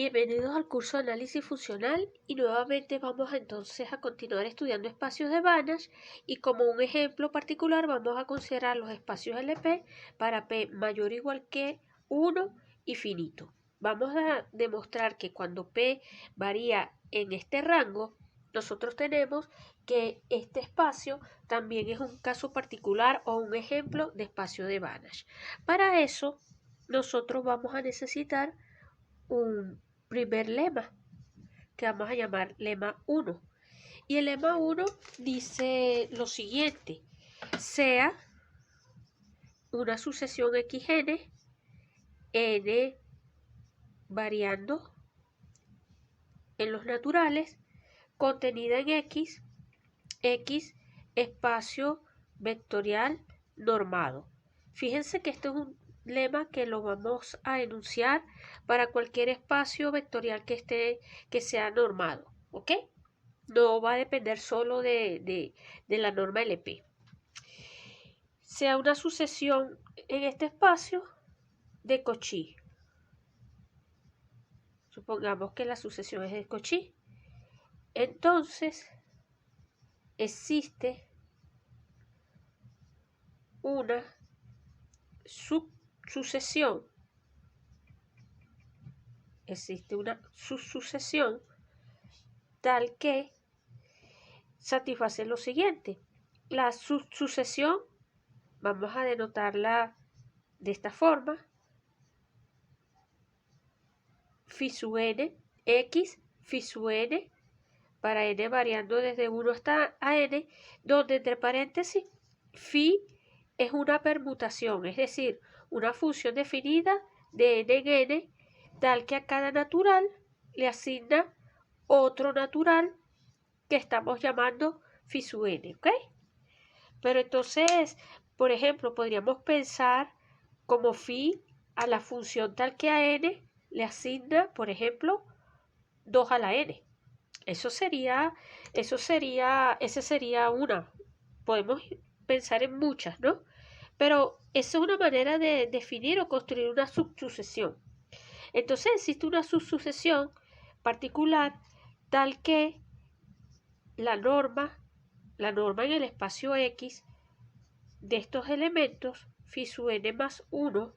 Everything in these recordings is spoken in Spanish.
Bienvenidos al curso de análisis funcional y nuevamente vamos entonces a continuar estudiando espacios de Banach y como un ejemplo particular vamos a considerar los espacios LP para P mayor o igual que 1 y finito. Vamos a demostrar que cuando P varía en este rango, nosotros tenemos que este espacio también es un caso particular o un ejemplo de espacio de Banach. Para eso, nosotros vamos a necesitar un primer lema que vamos a llamar lema 1. Y el lema 1 dice lo siguiente: sea una sucesión xn, n variando en los naturales, contenida en x espacio vectorial normado. Fíjense que este es un lema que lo vamos a enunciar para cualquier espacio vectorial que sea normado, ¿ok? No va a depender solo de la norma LP. Sea una sucesión en este espacio de Cauchy. Supongamos que la sucesión es de Cauchy. Entonces, existe una subsucesión. Existe una subsucesión tal que satisface lo siguiente. La subsucesión, vamos a denotarla de esta forma: phi sub n, x phi sub n, para n variando desde 1 hasta a n, donde entre paréntesis phi es una permutación, es decir, una función definida de n en n, tal que a cada natural le asigna otro natural que estamos llamando phi sub n, ¿ok? Pero entonces, por ejemplo, podríamos pensar como phi a la función tal que a n le asigna, por ejemplo, 2 a la n. Esa sería una. Podemos pensar en muchas, ¿no? Pero esa es una manera de definir o construir una subsucesión. Entonces existe una subsucesión particular tal que la norma en el espacio X de estos elementos phi sub n más 1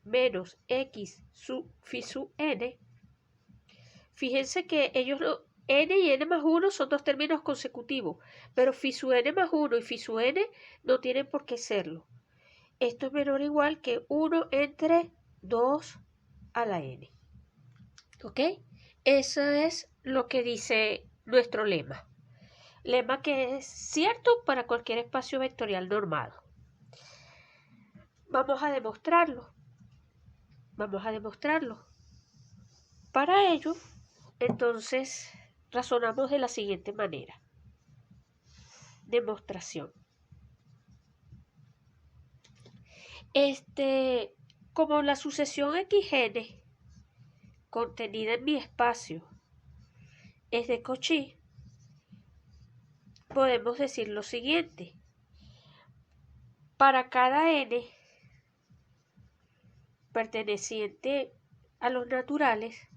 menos x sub phi sub n. Fíjense que ellos no, n y n más 1 son dos términos consecutivos, pero phi sub n más 1 y phi sub n no tienen por qué serlo. Esto es menor o igual que 1 entre 2 a la n. ¿Ok? Eso es lo que dice nuestro lema. Lema que es cierto para cualquier espacio vectorial normado. Vamos a demostrarlo. Para ello, entonces, razonamos de la siguiente manera. Demostración. Como la sucesión xn contenida en mi espacio es de Cauchy, podemos decir lo siguiente: para cada n perteneciente a los naturales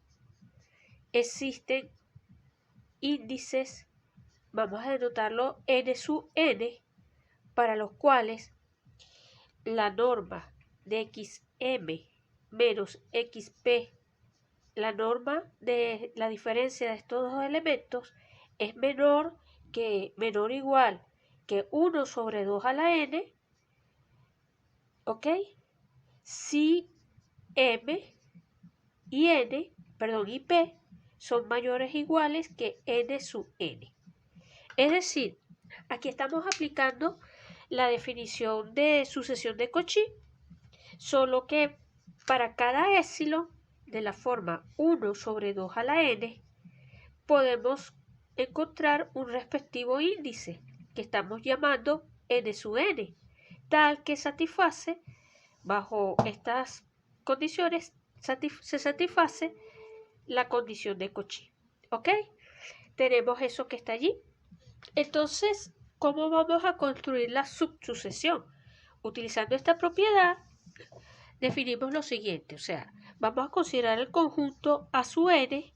existen índices, vamos a denotarlo n sub n, para los cuales la norma de xm menos xp, la norma de la diferencia de estos dos elementos, es menor o igual que 1 sobre 2 a la n, ¿ok? Si m y p son mayores o iguales que n sub n. Es decir, aquí estamos aplicando la definición de sucesión de Cauchy, solo que para cada épsilon de la forma 1 sobre 2 a la n podemos encontrar un respectivo índice que estamos llamando n sub n, tal que satisface, bajo estas condiciones, se satisface la condición de Cauchy. ¿Ok? Tenemos eso que está allí. Entonces, ¿cómo vamos a construir la subsucesión? Utilizando esta propiedad, definimos lo siguiente, o sea, vamos a considerar el conjunto A sub n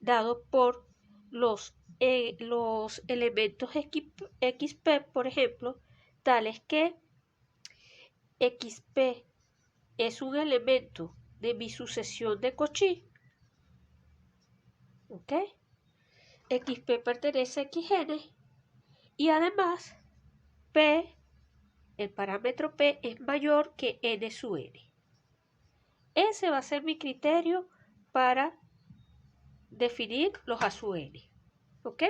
dado por los elementos xp, por ejemplo, tales que xp es un elemento de mi sucesión de Cauchy, ¿ok? xp pertenece a xn y además p, el parámetro p, es mayor que n sub n. Ese va a ser mi criterio para definir los A sub n, ¿ok?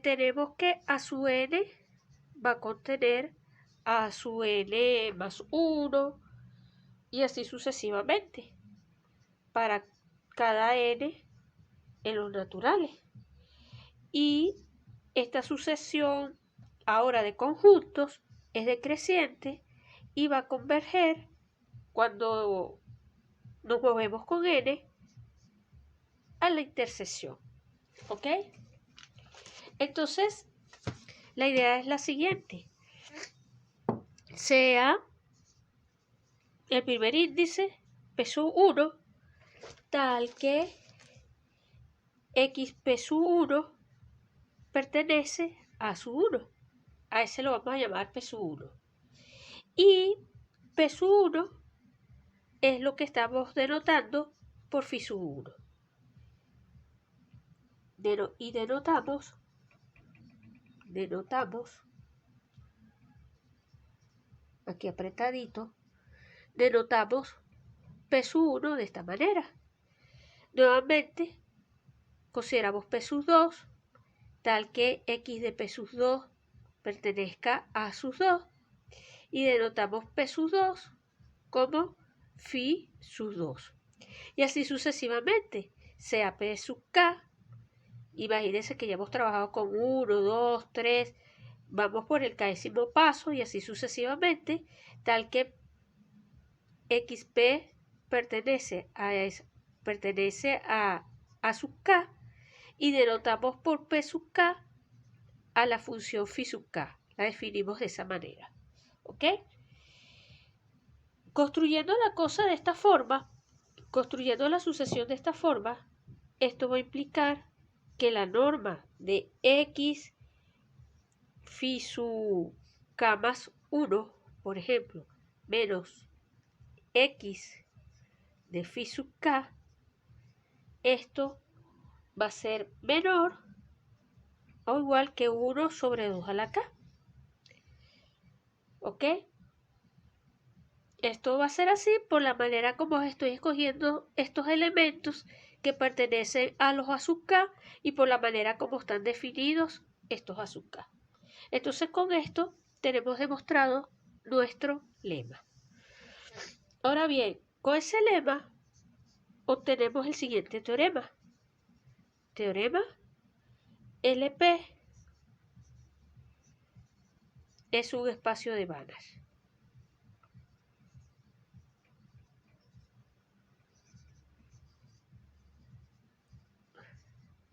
Tenemos que A sub n va a contener A sub n más 1 y así sucesivamente para cada n en los naturales. Y esta sucesión ahora de conjuntos es decreciente y va a converger cuando nos movemos con n a la intersección, ¿ok? Entonces, la idea es la siguiente. Sea el primer índice p sub 1 tal que xp sub 1 pertenece a sub 1. A ese lo vamos a llamar p sub 1. Y p sub 1 es lo que estamos denotando por phi sub 1. Y denotamos aquí apretadito, denotamos p sub 1 de esta manera. Nuevamente, consideramos p sub 2 tal que x de p sub 2 pertenezca a sub 2 y denotamos p sub 2 como phi sub 2. Y así sucesivamente, sea p sub k. Imagínense que ya hemos trabajado con 1, 2, 3, vamos por el késimo paso y así sucesivamente, tal que xp pertenece a sub k y denotamos por p sub k a la función phi sub k. La definimos de esa manera, ¿ok? Construyendo la cosa de esta forma, construyendo la sucesión de esta forma, esto va a implicar que la norma de x phi sub k más 1, por ejemplo, menos x de phi sub k, esto va a ser menor o igual que 1 sobre 2 a la k. ¿Ok? Esto va a ser así por la manera como estoy escogiendo estos elementos que pertenecen a los A sub k y por la manera como están definidos estos A sub k. Entonces con esto tenemos demostrado nuestro lema. Ahora bien, con ese lema obtenemos el siguiente teorema. Teorema LP es un espacio de Banach.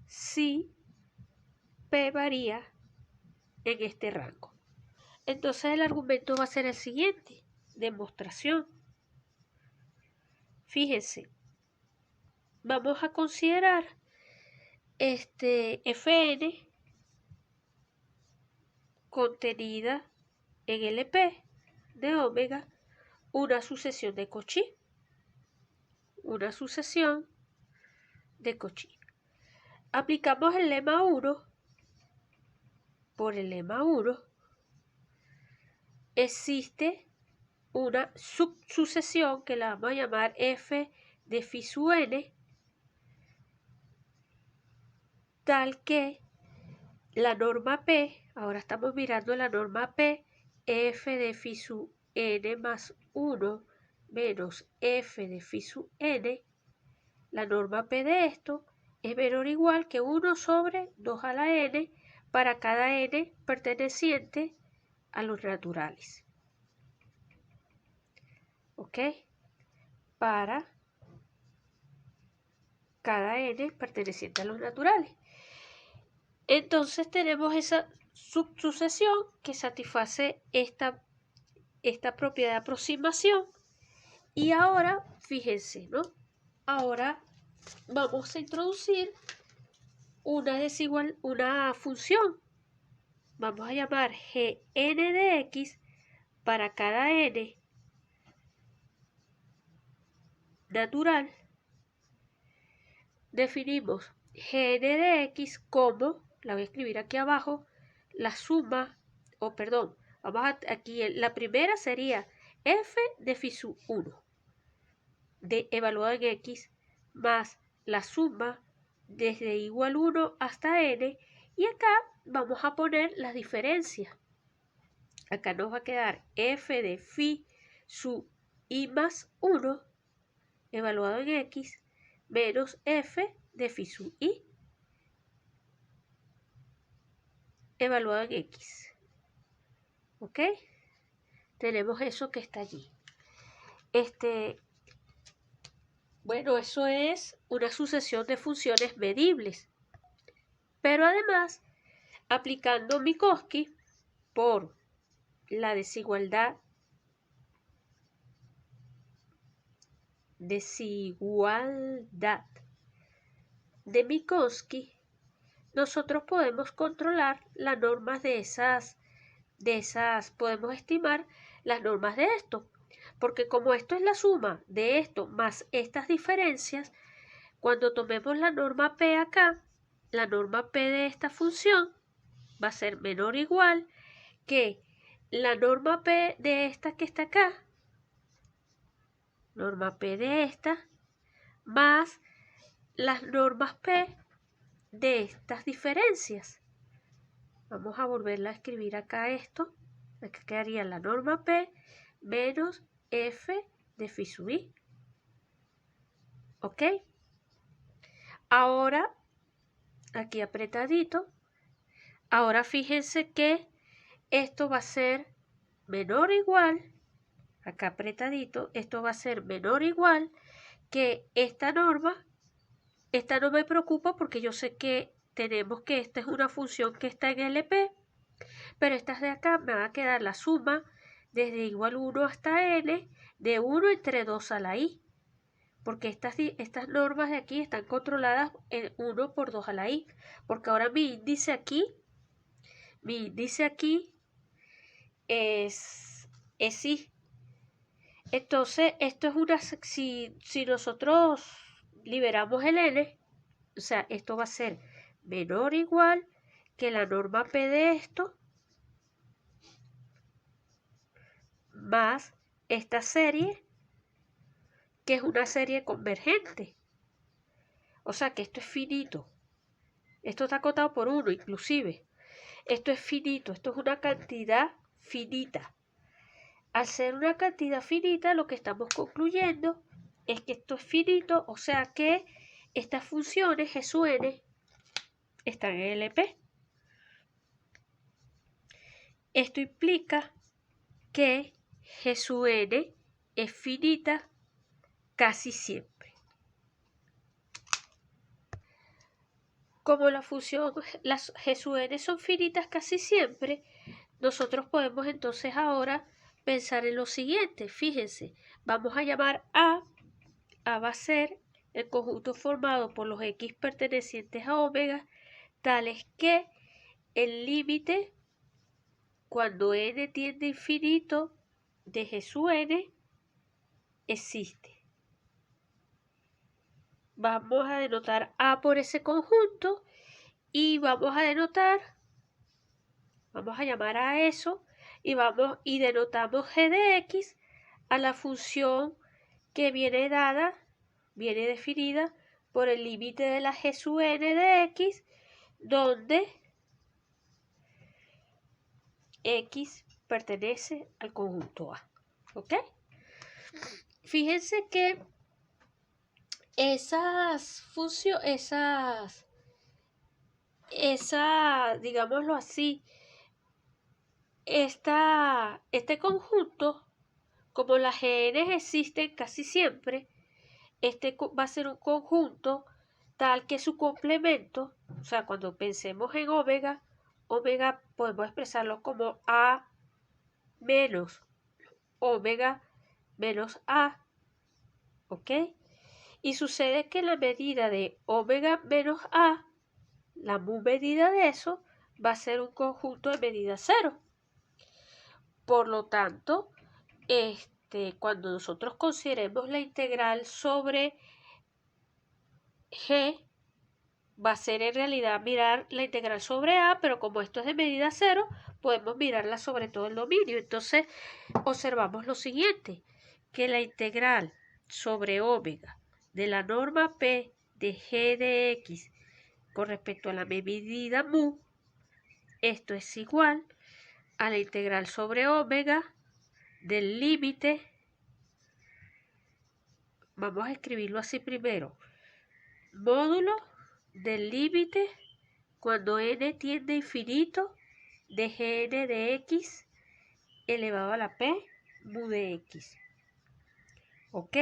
Si P varía en este rango. Entonces el argumento va a ser el siguiente. Demostración. Fíjense, vamos a considerar Fn contenida en LP de omega una sucesión de Cauchy. Una sucesión de Cauchy. Aplicamos el lema 1 por el lema 1. Existe una subsucesión que la vamos a llamar f de phi sub n, tal que la norma P, ahora estamos mirando la norma P, f de phi sub n más 1 menos f de phi sub n, la norma P de esto es menor o igual que 1 sobre 2 a la n para cada n perteneciente a los naturales. ¿Ok? Para cada n perteneciente a los naturales. Entonces tenemos esa subsucesión que satisface esta propiedad de aproximación Y ahora, fíjense, ¿no? Ahora vamos a introducir una función. Vamos a llamar Gn de x para cada n natural. Definimos Gn de x como, la voy a escribir aquí abajo, la suma, aquí la primera sería f de phi sub 1 evaluado en x más la suma desde igual 1 hasta n, y acá vamos a poner las diferencias. Acá nos va a quedar f de phi sub i más 1 evaluado en x menos f de phi sub i evaluado en x. ¿Ok? Tenemos eso que está allí. Bueno, eso es una sucesión de funciones medibles. Pero además, aplicando Minkowski por la desigualdad de Minkowski, nosotros podemos controlar las normas podemos estimar las normas de esto, porque como esto es la suma de esto más estas diferencias, cuando tomemos la norma P acá, la norma P de esta función va a ser menor o igual que la norma P de esta que está acá, norma P de esta, más las normas P de estas diferencias. Vamos a volverla a escribir acá esto. Acá quedaría la norma P menos f de phi sub i. ¿Ok? Ahora, aquí apretadito. Ahora fíjense que esto va a ser menor o igual, acá apretadito, esto va a ser menor o igual que esta norma. Esta no me preocupa porque yo sé que tenemos que esta es una función que está en LP, pero estas de acá me va a quedar la suma desde igual 1 hasta n de 1 entre 2 a la i, porque estas normas de aquí están controladas en 1 por 2 a la i, porque ahora mi índice aquí es i. Entonces, esto es si nosotros liberamos el n, o sea, esto va a ser menor o igual que la norma P de esto más esta serie, que es una serie convergente. O sea que esto es finito. Esto está acotado por 1 inclusive. Esto es finito, esto es una cantidad finita. Al ser una cantidad finita, lo que estamos concluyendo es que esto es finito, o sea que estas funciones G sub n están en LP. Esto implica que G sub n es finita casi siempre. Como las G sub n son finitas casi siempre, nosotros podemos entonces ahora pensar en lo siguiente. Fíjense, vamos a llamar A va a ser el conjunto formado por los x pertenecientes a omega, tales que el límite cuando n tiende a infinito de G sub n existe. Vamos a denotar A por ese conjunto y vamos a llamar a eso y denotamos G de x a la función que viene definida por el límite de la G sub n de x, donde x pertenece al conjunto A. ¿Ok? Fíjense que digámoslo así, este conjunto, como las GN existen casi siempre, este va a ser un conjunto tal que su complemento, o sea, cuando pensemos en omega podemos expresarlo como A menos omega menos A ¿ok? Y sucede que la medida de omega menos A, la mu medida de eso, va a ser un conjunto de medida 0. Por lo tanto, cuando nosotros consideremos la integral sobre G, va a ser en realidad mirar la integral sobre A, pero como esto es de medida 0, podemos mirarla sobre todo el dominio. Entonces, observamos lo siguiente, que la integral sobre omega de la norma P de G de X con respecto a la medida mu, esto es igual a la integral sobre omega del límite, vamos a escribirlo así primero, módulo del límite cuando n tiende a infinito de Gn de X elevado a la P mu de X. ¿Ok?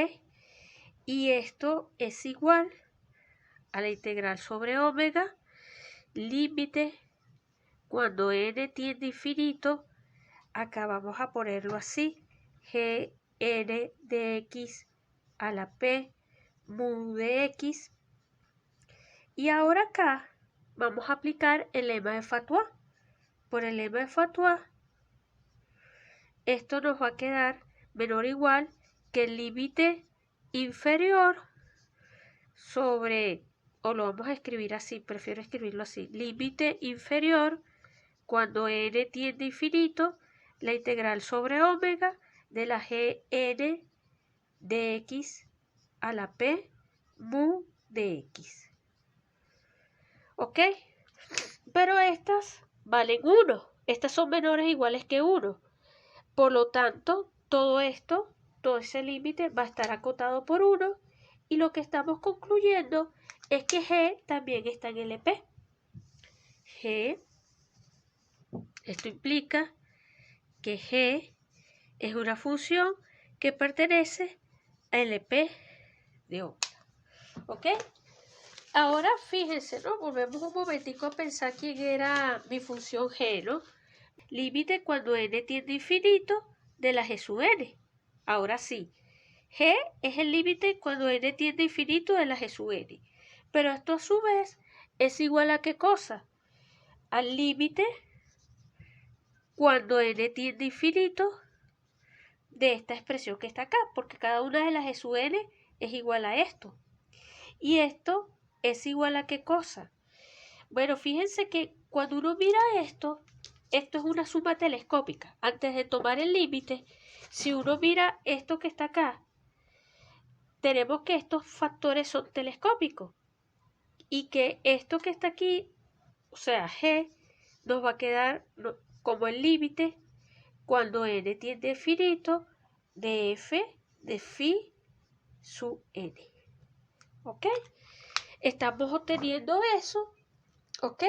Y esto es igual a la integral sobre omega, límite cuando n tiende a infinito, acá vamos a ponerlo así, Gn de X a la P mu de X. Y ahora acá vamos a aplicar el lema de Fatois. Por el lema de Fatois, esto nos va a quedar menor o igual que el límite inferior sobre, o lo vamos a escribir así, prefiero escribirlo así, límite inferior cuando n tiende a infinito, la integral sobre omega de la Gn de X a la P mu de X. ¿Ok? Pero estas valen 1. Estas son menores o iguales que 1. Por lo tanto, todo esto, todo ese límite va a estar acotado por 1. Y lo que estamos concluyendo es que G también está en LP. G, esto implica que G es una función que pertenece a LP de omega. ¿Ok? Ahora fíjense, ¿no? Volvemos un momentico a pensar quién era mi función G, ¿no? Límite cuando n tiende a infinito de la G sub n. Ahora sí, G es el límite cuando n tiende a infinito de la G sub n. Pero esto a su vez es igual a ¿qué cosa? Al límite cuando n tiende a infinito de esta expresión que está acá, porque cada una de las G sub n es igual a esto. Y esto es igual a ¿qué cosa? Bueno, fíjense que cuando uno mira esto es una suma telescópica. Antes de tomar el límite, si uno mira esto que está acá, tenemos que estos factores son telescópicos. Y que esto que está aquí, o sea, G, nos va a quedar como el límite cuando n tiende a infinito de f de phi sub n. ¿Ok? Estamos obteniendo eso. ¿Ok?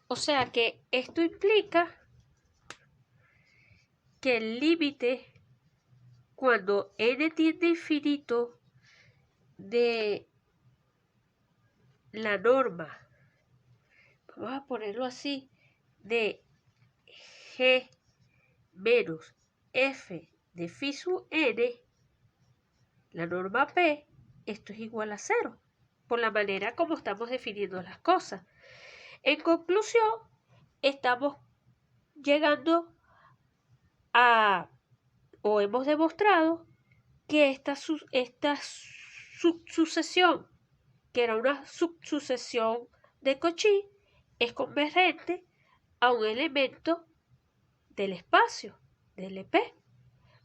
O sea que esto implica que el límite cuando n tiende a infinito de la norma, vamos a ponerlo así, de G menos f de phi sub n, la norma P, esto es igual a 0, por la manera como estamos definiendo las cosas. En conclusión, estamos llegando a, o hemos demostrado, que esta sucesión, que era una subsucesión de Cauchy, es convergente a un elemento del espacio, del LP.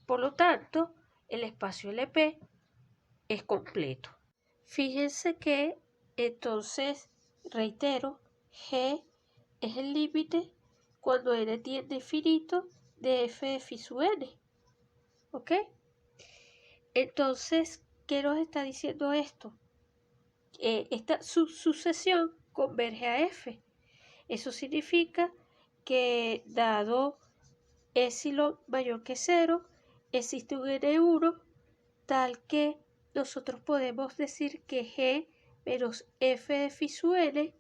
Por lo tanto, el espacio LP es completo. Fíjense que, entonces, reitero, G es el límite cuando n tiende a infinito de f de phi sub n. ¿Ok? Entonces, ¿qué nos está diciendo esto? Esta sucesión converge a f. Eso significa que dado epsilon mayor que 0, existe un n1 tal que nosotros podemos decir que G menos f de phi sub n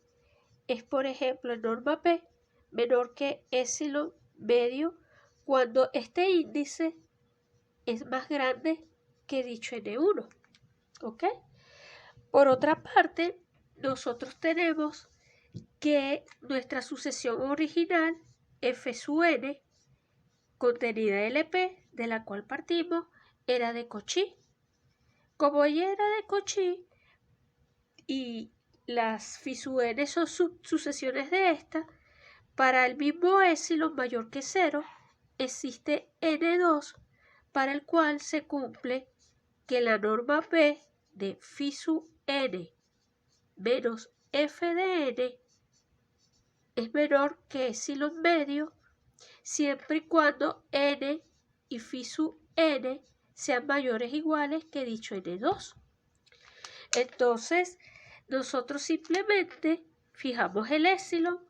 es, por ejemplo, en norma P menor que epsilon medio cuando este índice es más grande que dicho n1. ¿Ok? Por otra parte, nosotros tenemos que nuestra sucesión original, f sub n, contenida en LP, de la cual partimos, era de Cauchy. Como ella era de Cauchy y las phi sub n son sucesiones de esta, para el mismo épsilon mayor que 0 existe n2 para el cual se cumple que la norma p de phi sub n menos f de n es menor que epsilon medio siempre y cuando n y phi sub n sean mayores o iguales que dicho n2. Entonces, nosotros simplemente fijamos el epsilon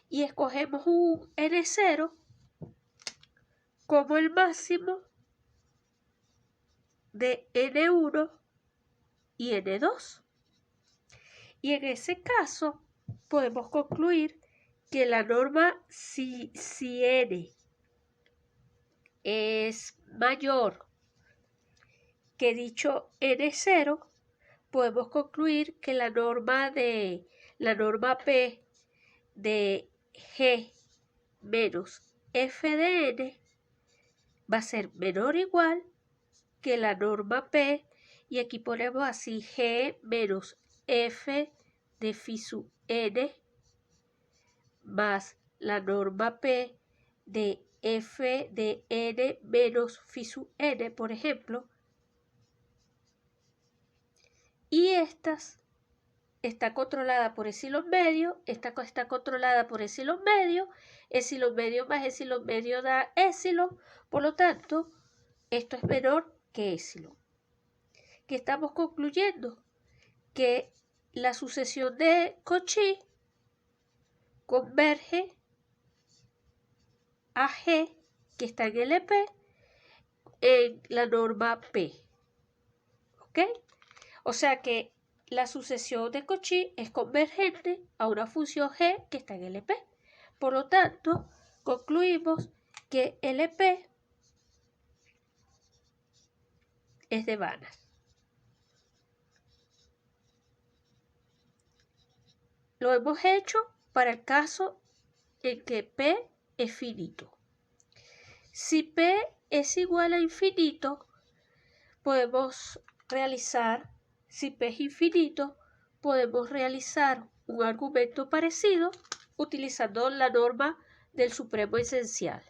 y escogemos un n0 como el máximo de n1 y n2. Y en ese caso podemos concluir que la norma si n es mayor que dicho n0, podemos concluir que la norma p de g menos f de n va a ser menor o igual que la norma p, y aquí ponemos así g menos f de phi sub n más la norma p de f de n menos phi sub n, por ejemplo, y esta está controlada por epsilon medio, esta está controlada por epsilon medio más epsilon medio da epsilon, por lo tanto, esto es menor que epsilon. ¿Qué estamos concluyendo? Que la sucesión de Cauchy converge a G, que está en LP, en la norma P. ¿Ok? O sea que la sucesión de Cauchy es convergente a una función G que está en LP. Por lo tanto, concluimos que LP es de Banach. Lo hemos hecho para el caso en que P es finito. Si P es igual a infinito, si P es infinito, podemos realizar un argumento parecido utilizando la norma del supremo esencial.